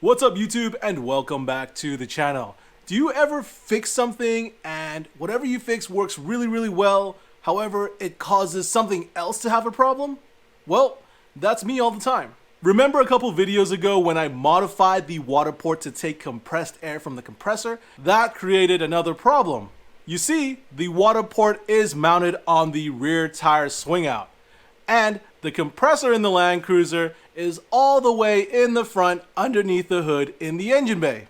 What's up YouTube, and welcome back to the channel. Do you ever fix something and whatever you fix works really well, however it causes something else to have a problem? Well, that's me all the time. Remember a couple videos ago when I modified the water port to take compressed air from the compressor? That created another problem. You see, the water port is mounted on the rear tire swing out, and the compressor in the Land Cruiser is all the way in the front underneath the hood in the engine bay.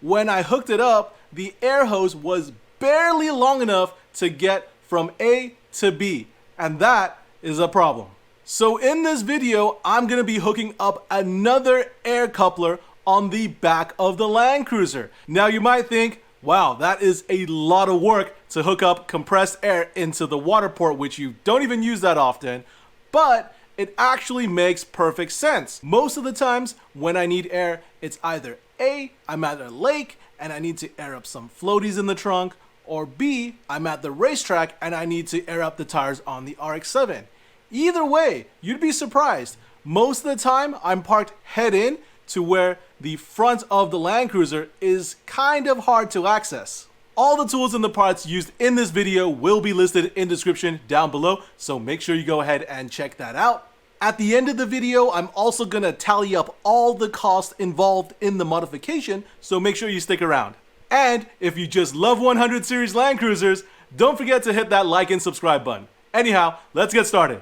When I hooked it up, the air hose was barely long enough to get from A to B, and that is a problem. So in this video, I'm going to be hooking up another air coupler on the back of the Land Cruiser. Now you might think, wow, that is a lot of work to hook up compressed air into the water port, which you don't even use that often, but it actually makes perfect sense. Most of the times when I need air, it's either A, I'm at a lake and I need to air up some floaties in the trunk, or B, I'm at the racetrack and I need to air up the tires on the RX-7. Either way, you'd be surprised. Most of the time, I'm parked head in to where the front of the Land Cruiser is kind of hard to access. All the tools and the parts used in this video will be listed in the description down below, so make sure you go ahead and check that out. At the end of the video, I'm also gonna tally up all the costs involved in the modification, so make sure you stick around. And if you just love 100 series Land Cruisers, don't forget to hit that like and subscribe button. Anyhow, let's get started.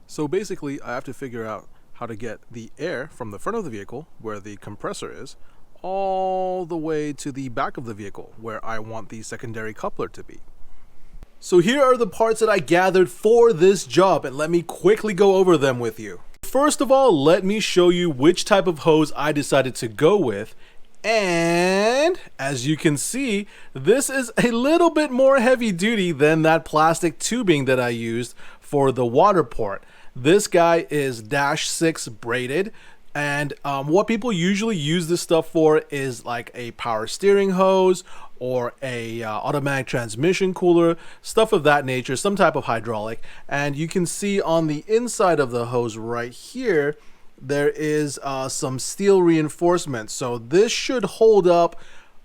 So basically, I have to figure out how to get the air from the front of the vehicle, where the compressor is, all the way to the back of the vehicle, where I want the secondary coupler to be. So here are the parts that I gathered for this job, and let me quickly go over them with you. First of all, let me show you which type of hose I decided to go with. And as you can see, this is a little bit more heavy duty than that plastic tubing that I used for the water port. This guy is -6 braided. And what people usually use this stuff for is like a power steering hose or a automatic transmission cooler, stuff of that nature, some type of hydraulic. And you can see on the inside of the hose right here, there is some steel reinforcement. So this should hold up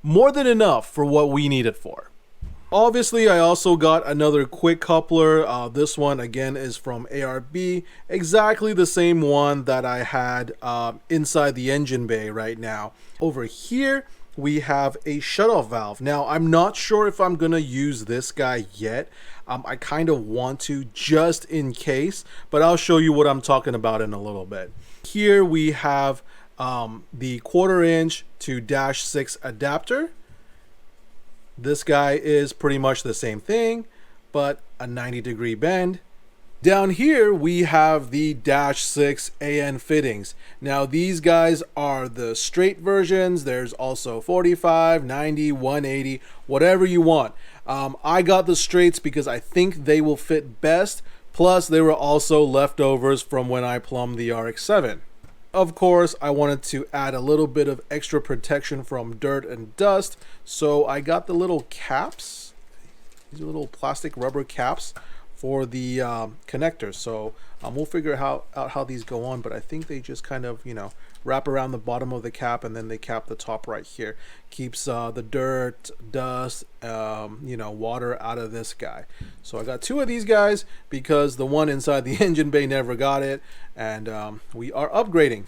more than enough for what we need it for. Obviously, I also got another quick coupler. This one again is from ARB, exactly the same one that I had inside the engine bay right now. Over here, we have a shutoff valve. Now, I'm not sure if I'm gonna use this guy yet. I kind of want to just in case, but I'll show you what I'm talking about in a little bit. Here we have the 1/4 inch to -6 adapter. This guy is pretty much the same thing, but a 90-degree bend. Down here, we have the -6 AN fittings. Now, these guys are the straight versions. There's also 45, 90, 180, whatever you want. I got the straights because I think they will fit best. Plus, they were also leftovers from when I plumbed the RX-7. Of course, I wanted to add a little bit of extra protection from dirt and dust, so I got the little caps, these little plastic rubber caps for the connectors. So we'll figure out how these go on, but I think they just kind of, wrap around the bottom of the cap and then they cap the top right here. Keeps the dirt, dust, water out of this guy. So I got 2 of these guys because the one inside the engine bay never got it, and we are upgrading.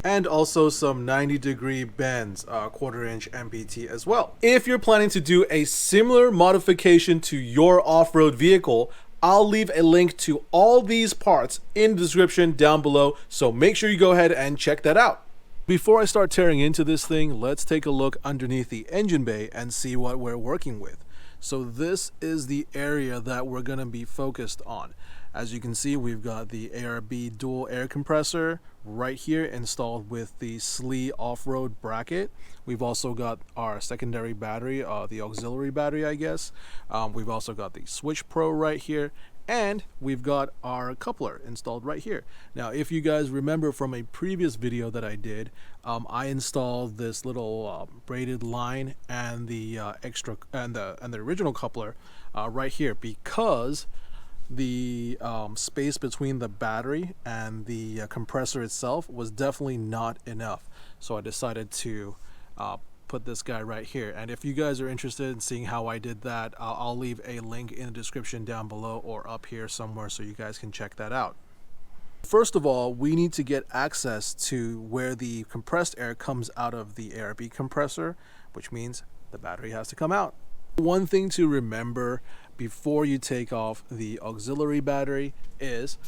And also some 90-degree bends, 1/4 inch MPT as well. If you're planning to do a similar modification to your off-road vehicle, I'll leave a link to all these parts in the description down below, so make sure you go ahead and check that out. Before I start tearing into this thing, let's take a look underneath the engine bay and see what we're working with. So this is the area that we're going to be focused on. As you can see, we've got the ARB dual air compressor right here installed with the SLE off-road bracket. We've also got our secondary battery, the auxiliary battery, I guess. We've also got the Switch Pro right here, and we've got our coupler installed right here. Now, if you guys remember from a previous video that I did, I installed this little braided line and the extra and the original coupler right here because the space between the battery and the compressor itself was definitely not enough. So I decided to put this guy right here. And if you guys are interested in seeing how I did that, I'll leave a link in the description down below or up here somewhere so you guys can check that out. First of all, we need to get access to where the compressed air comes out of the ARB compressor, which means the battery has to come out. One thing to remember before you take off the auxiliary battery is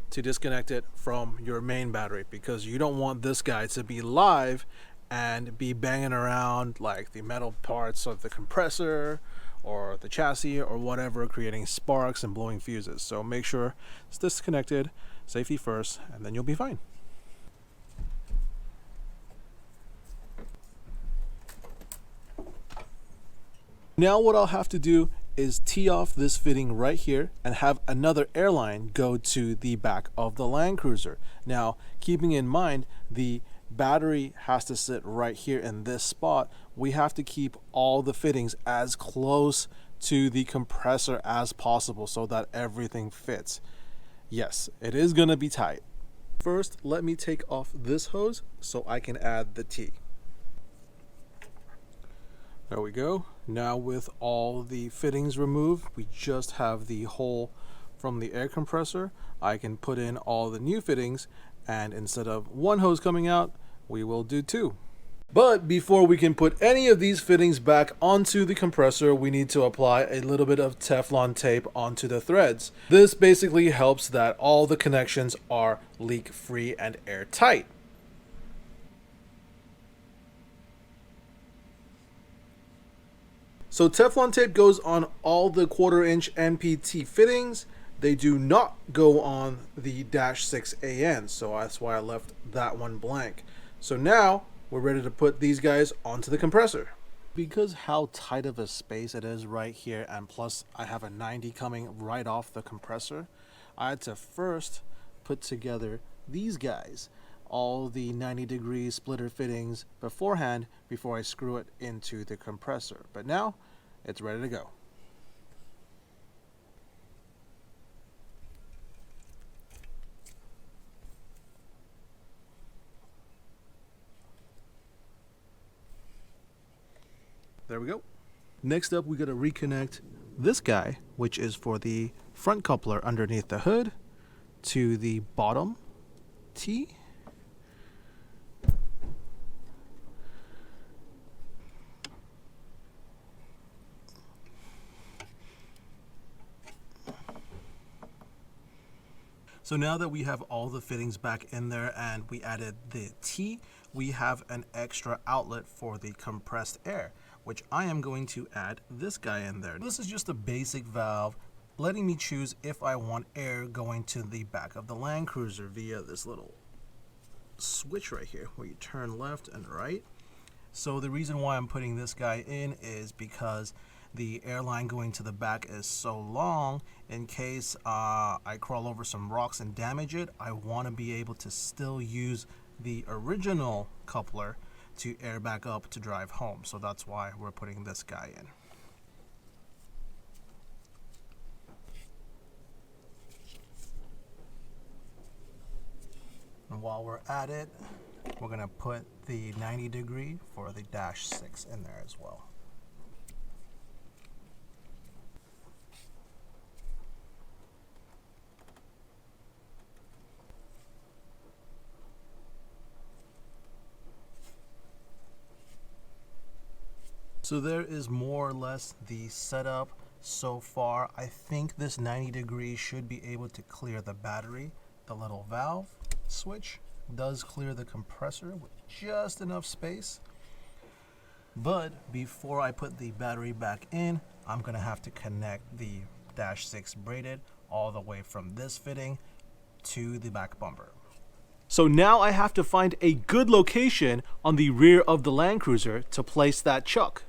to disconnect it from your main battery, because you don't want this guy to be live and be banging around like the metal parts of the compressor or the chassis or whatever, creating sparks and blowing fuses. So make sure it's disconnected, safety first, and then you'll be fine. Now what I'll have to do is tee off this fitting right here and have another airline go to the back of the Land Cruiser. Now, keeping in mind the battery has to sit right here in this spot, we have to keep all the fittings as close to the compressor as possible so that everything fits. Yes, it is gonna be tight. First, let me take off this hose so I can add the T. There we go. Now with all the fittings removed, we just have the hole from the air compressor. I can put in all the new fittings, and instead of one hose coming out, we will do two. But before we can put any of these fittings back onto the compressor, we need to apply a little bit of Teflon tape onto the threads. This basically helps that all the connections are leak-free and airtight. So Teflon tape goes on all the 1/4-inch MPT fittings. They do not go on the -6 AN, so that's why I left that one blank. So now we're ready to put these guys onto the compressor. Because how tight of a space it is right here, and plus I have a 90 coming right off the compressor, I had to first put together these guys, all the 90-degree splitter fittings beforehand before I screw it into the compressor. But now it's ready to go. There we go. Next up, we got to reconnect this guy, which is for the front coupler underneath the hood, to the bottom T. So now that we have all the fittings back in there and we added the T, we have an extra outlet for the compressed air, which I am going to add this guy in there. This is just a basic valve letting me choose if I want air going to the back of the Land Cruiser via this little switch right here where you turn left and right. So the reason why I'm putting this guy in is because the airline going to the back is so long, in case I crawl over some rocks and damage it, I want to be able to still use the original coupler to air back up to drive home. So that's why we're putting this guy in. And while we're at it, we're going to put the 90-degree for the -6 in there as well. So there is more or less the setup so far. I think this 90-degree should be able to clear the battery. The little valve switch does clear the compressor with just enough space. But before I put the battery back in, I'm gonna have to connect the -6 braided all the way from this fitting to the back bumper. So now I have to find a good location on the rear of the Land Cruiser to place that chuck.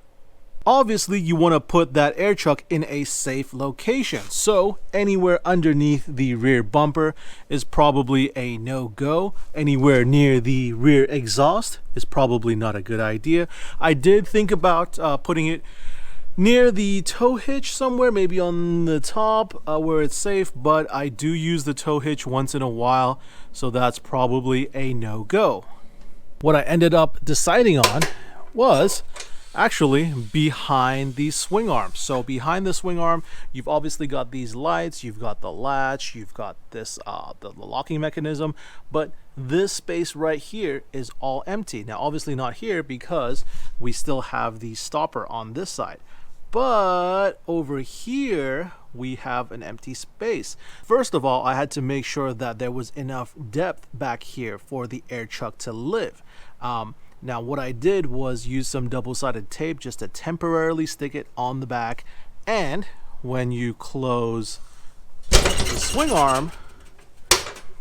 Obviously, you want to put that air chuck in a safe location, so anywhere underneath the rear bumper is probably a no-go. Anywhere near the rear exhaust is probably not a good idea. I did think about putting it near the tow hitch somewhere, maybe on the top where it's safe, but I do use the tow hitch once in a while, so that's probably a no-go. What I ended up deciding on was actually behind the swing arm. So behind the swing arm, you've obviously got these lights, you've got the latch, you've got this the locking mechanism, but this space right here is all empty. Now obviously not here because we still have the stopper on this side, but over here we have an empty space. First of all, I had to make sure that there was enough depth back here for the air chuck to live. Now what I did was use some double-sided tape just to temporarily stick it on the back, and when you close the swing arm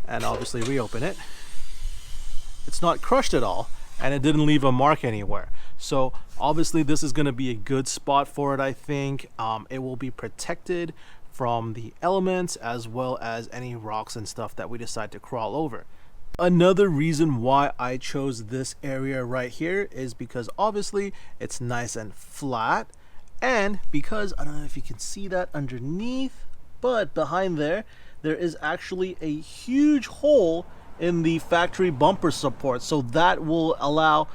and obviously reopen it, it's not crushed at all and it didn't leave a mark anywhere. So obviously this is going to be a good spot for it. I think it will be protected from the elements as well as any rocks and stuff that we decide to crawl over. Another reason why I chose this area right here is because obviously it's nice and flat, and because I don't know if you can see that underneath, but behind there is actually a huge hole in the factory bumper support, so that will allow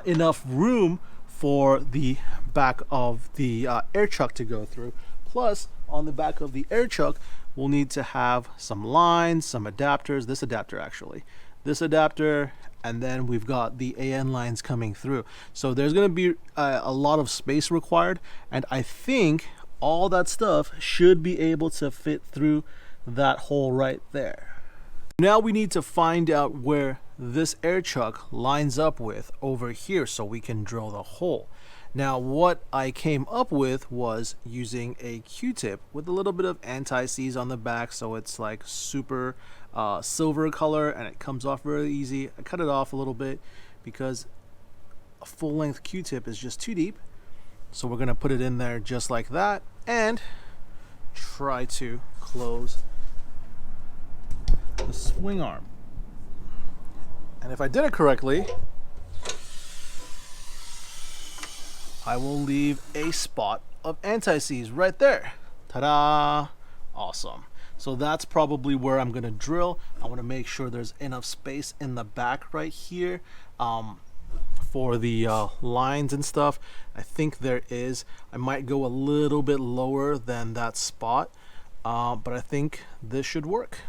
enough room for the back of the air chuck to go through. Plus, on the back of the air chuck, we'll need to have some lines, some adapters, this adapter actually, this adapter, and then we've got the AN lines coming through. So there's going to be a lot of space required, and I think all that stuff should be able to fit through that hole right there. Now we need to find out where this air chuck lines up with over here so we can drill the hole. Now what I came up with was using a Q-tip with a little bit of anti-seize on the back, so it's like super silver color and it comes off really easy. I cut it off a little bit because a full-length Q-tip is just too deep, so we're gonna put it in there just like that and try to close the swing arm. And if I did it correctly, I will leave a spot of anti-seize right there. Ta-da! Awesome. So that's probably where I'm gonna drill. I want to make sure there's enough space in the back right here for the lines and stuff. I think there is. I might go a little bit lower than that spot, but I think this should work.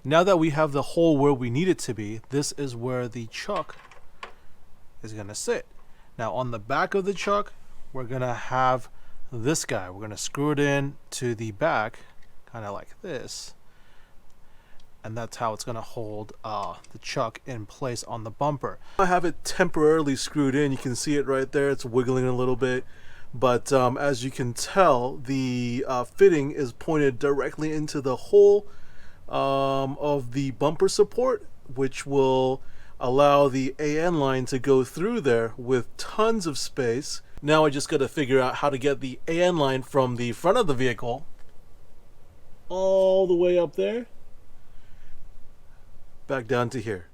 Now that we have the hole where we need it to be, this is where the chuck is going to sit. Now on the back of the chuck, we're going to have this guy. We're going to screw it in to the back, kind of like this. And that's how it's going to hold the chuck in place on the bumper. I have it temporarily screwed in. You can see it right there. It's wiggling a little bit. But as you can tell, the fitting is pointed directly into the hole of the bumper support, which will allow the AN line to go through there with tons of space. Now I just got to figure out how to get the AN line from the front of the vehicle all the way up there back down to here.